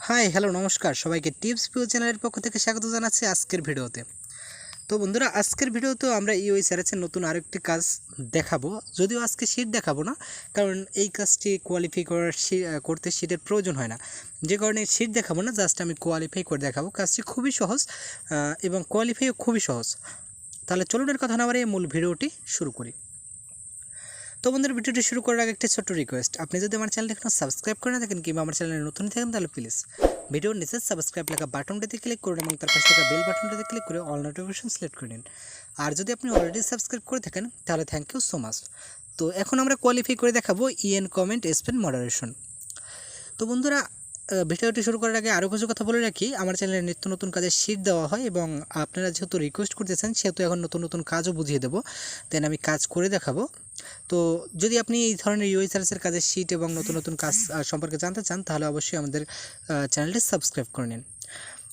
Hi hello নমস্কার সবাইকে tips পিও চ্যানেলের পক্ষ থেকে স্বাগত জানাচ্ছি আজকের ভিডিওতে। তো বন্ধুরা, আজকের ভিডিওতেও আমরা UHRS এর নতুন আরেকটি কাজ দেখাবো। যদিও আজকে শীট দেখাবো না, কারণ এই কাজটি কোয়ালিফাই করতে শীটের প্রয়োজন হয় না, যে কারণে শীট দেখাবো না, জাস্ট আমি কোয়ালিফাই করে দেখাবো। কাজটি খুবই সহজ এবং কোয়ালিফাইও খুবই সহজ। তাহলে চলুন এর কথা না বাড়িয়ে মূল ভিডিওটি শুরু করি। তো বন্ধুরা, ভিডিওটি শুরু করার আগে একটি ছোট্ট রিকোয়েস্ট, আপনি যদি আমার চ্যানেলটি এখনো সাবস্ক্রাইব করে না থাকেন কিংবা আমার চ্যানেলে নতুন থাকেন, তাহলে প্লিজ ভিডিওর নিচে সাবস্ক্রাইব লেখা বাটনটিতে ক্লিক করুন এবং তার পাশে থাকা বেল বাটনটিতে ক্লিক করে অল নোটিফিকেশন সিলেক্ট করে নিন। আর যদি আপনি অলরেডি সাবস্ক্রাইব করে থাকেন তাহলে থ্যাংক ইউ সো মাচ। তো এখন আমরা কোয়ালিফাই করে দেখাবো ইএন কমেন্ট স্পেন মডারেশন। তো বন্ধুরা, ভিডিওটি শুরু করার আগে আরও কিছু কথা বলে রাখি। আমার চ্যানেলে নিত্য নতুন কাজের শীট দেওয়া হয় এবং আপনারা যেহেতু রিকোয়েস্ট করতেছেন সেহেতু এখন নতুন নতুন কাজও বুঝিয়ে দেবো, দেন আমি কাজ করে দেখাবো। তো যদি আপনি এই ধরনের UHRS কাজের শীট এবং নতুন নতুন কাজ সম্পর্কে জানতে চান তাহলে অবশ্যই আমাদের চ্যানেলটি সাবস্ক্রাইব করে নিন।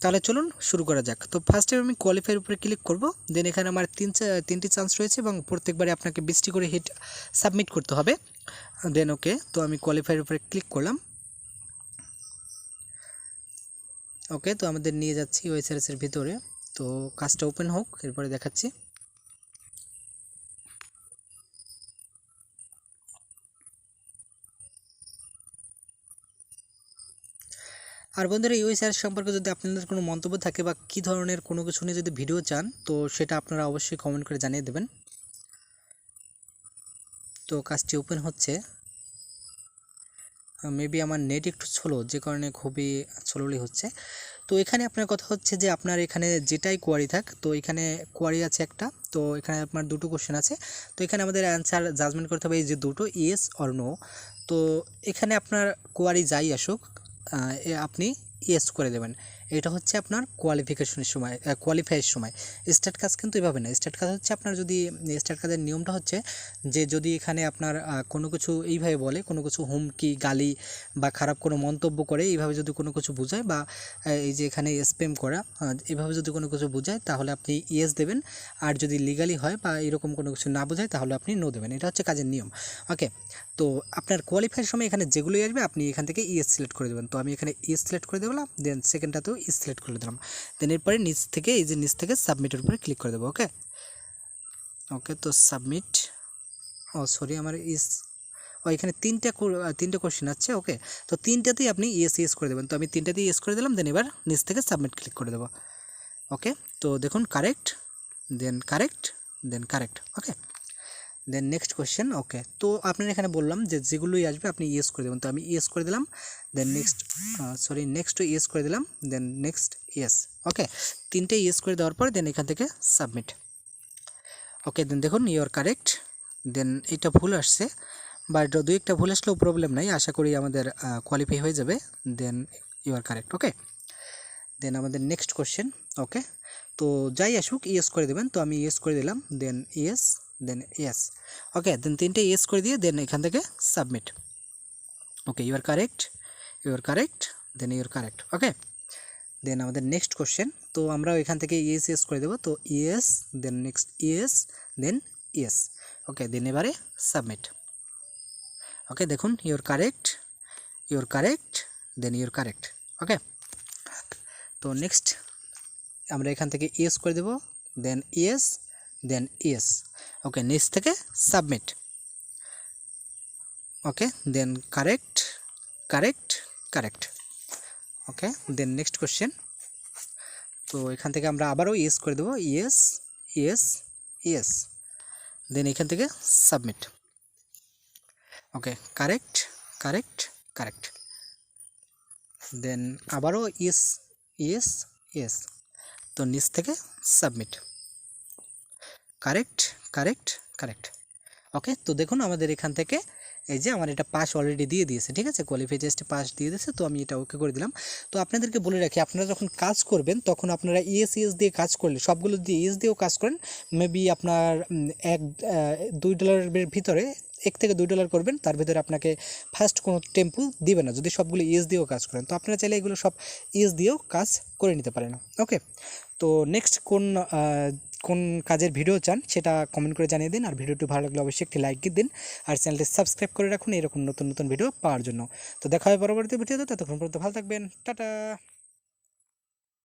তাহলে চলুন শুরু করা যাক। তো ফার্স্টে আমি কোয়ালিফাইয়ের উপরে ক্লিক করব, দেন এখানে আমার তিনটি চান্স রয়েছে এবং প্রত্যেকবারে আপনাকে 20টি করে হিট সাবমিট করতে হবে। দেন ওকে, তো আমি কোয়ালিফাইয়ের উপরে ক্লিক করলাম। ওকে, তো আমাদের নিয়ে যাচ্ছি UHRS এর ভিতরে। তো কাজটা ওপেন হোক, এরপরে দেখাচ্ছি। আর বন্ধুরা, UHRS সম্পর্কে যদি আপনাদের কোনো মন্তব্য থাকে বা কী ধরনের কোনো কিছু নিয়ে যদি ভিডিও চান তো সেটা আপনারা অবশ্যই কমেন্ট করে জানিয়ে দেবেন। তো কাজটি ওপেন হচ্ছে। মেবি আমার নেট একটু স্লো, যে কারণে খুবই স্লোলি হচ্ছে। তো এখানে আপনার কথা হচ্ছে যে আপনার এখানে যেটাই কোয়ারি থাক, তো এখানে কোয়ারি আছে একটা, তো এখানে আপনার দুটো কোশ্চেন আছে। তো এখানে আমাদের অ্যান্সার জাজমেন্ট করতে হবে এই যে দুটো, ইয়েস অর নো। তো এখানে আপনার কোয়ারি যাই আসুক আপনি ইয়েস করে দেবেন। এটা হচ্ছে আপনার কোয়ালিফিকেশনের সময়, কোয়ালিফাইয়ের সময়। স্টার্ট কাজ কিন্তু এভাবে না। স্টার্ট কাজ হচ্ছে আপনার যদি স্টার্ট কাজের নিয়মটা হচ্ছে যে যদি এখানে আপনার কোনো কিছু এইভাবে বলে, কোনো কিছু হুমকি গালি বা খারাপ কোনো মন্তব্য করে, এইভাবে যদি কোনো কিছু বোঝায় বা এই যে এখানে স্প্যাম করা, এভাবে যদি কোনো কিছু বোঝায় তাহলে আপনি ইয়েস দেবেন। আর যদি লিগালি হয় বা এরকম কোনো কিছু না বোঝায় তাহলে আপনি নো দেবেন। এটা হচ্ছে কাজের নিয়ম। ওকে, তো আপনার কোয়ালিফাইয়ের সময় এখানে যেগুলোই আসবে আপনি এখান থেকে ইয়েস সিলেক্ট করে দেবেন। তো আমি এখানে ইয়েস সিলেক্ট করে দিলাম, দেন সেকেন্ডটাতেও ইয়েস সিলেক্ট করে দিলাম। দেন এরপরে নিচ থেকে এই যে নিচ থেকে সাবমিটের উপরে ক্লিক করে দেবো। ওকে ওকে, তো সাবমিট। সরি, আমার এখানে তিনটে কোশ্চেন আছে। ওকে, তো তিনটাতেই আপনি ইয়েস করে দেবেন। তো আমি তিনটাতেই ইয়েস করে দিলাম, দেন এবার নিচ থেকে সাবমিট ক্লিক করে দেবো। ওকে, তো দেখুন কারেক্ট, দেন কারেক্ট, দেন কারেক্ট। ওকে, দেন নেক্সট কোশ্চেন। ওকে, তো আপনার এখানে বললাম যে যেগুলোই আসবে আপনি ইয়েস করে দেবেন। তো আমি ইয়েস করে দিলাম, দেন নেক্সট ইয়েস করে দিলাম, দেন নেক্সট ইয়েস। ওকে, তিনটে ইয়েস করে দেওয়ার পর দেন এখান থেকে সাবমিট। ওকে, দেন দেখুন ইউর কারেক্ট। দেন এটা ভুল আসছে, বাট দুই একটা ভুল আসলেও প্রবলেম নাই, আশা করি আমাদের কোয়ালিফাই হয়ে যাবে। দেন ইউর কারেক্ট। ওকে, দেন আমাদের নেক্সট কোশ্চেন। ওকে, তো যাই আসুক ইয়েস করে দেবেন। তো আমি ইয়েস করে দিলাম, দেন ইয়েস, দেন ইয়েস। ওকে, দেন তিনটে ইয়েস করে দিয়ে দেন এখান থেকে submit. Okay, your correct, your correct, then your correct. Okay, then আমাদের নেক্সট কোশ্চেন। তো আমরা এখান থেকে ইয়েস করে দেবো। তো yes, then next yes, then yes. Okay, then এবারে সাবমিট। ওকে, দেখুন your correct, your correct, then your correct. Okay, তো নেক্সট আমরা এখান থেকে ইয়েস করে দেব, দেন ইয়েস, দেন ইয়েস। ওকে, নিচ থেকে সাবমিট। ওকে, দেন কারেক্ট, কারেক্ট, কারেক্ট। ওকে, দেন নেক্সট কোশ্চেন। তো এখান থেকে আমরা আবারও ইয়েস করে দেবো, ইয়েস, ইয়েস, ইয়েস, দেন এখান থেকে submit. Okay, correct, correct, correct, then আবারও ইয়েস, ইয়েস, ইয়েস, তো নিচ থেকে submit. Correct, correct, correct. Okay, তো দেখুন আমাদের এখান থেকে এই যে আমার এটা পাস অলরেডি দিয়ে দিয়েছে, ঠিক আছে, কোয়ালিফাই টেস্টে পাস দিয়ে দিয়েছে। তো আমি এটা ওকে করে দিলাম। তো আপনাদেরকে বলে রাখি, আপনারা যখন কাজ করবেন তখন আপনারা ইয়েস দিয়ে কাজ করলে, সবগুলো দিয়ে ইয়েস দিয়েও কাজ করেন, মেবি আপনার $2 ভিতরে $1 থেকে $2 করবেন, তার ভিতরে আপনাকে ফার্স্ট কোনো টেম্পু দিবে না যদি সবগুলো ইয়েস দিয়েও কাজ করেন। তো আপনারা চাইলে এগুলো সব ইয়েস দিয়েও কাজ করে নিতে পারেন। ওকে, তো নেক্সট কোন কাজের ভিডিও চান সেটা কমেন্ট করে জানিয়ে দিন। আর ভিডিওটি ভালো লাগলে অবশ্যই একটি লাইক দিন আর চ্যানেলটি সাবস্ক্রাইব করে রাখুন এরকম নতুন নতুন ভিডিও পাওয়ার জন্য। তো দেখা হবে পরবর্তী ভিডিওতে, ততক্ষণ পর্যন্ত ভালো থাকবেন, টাটা।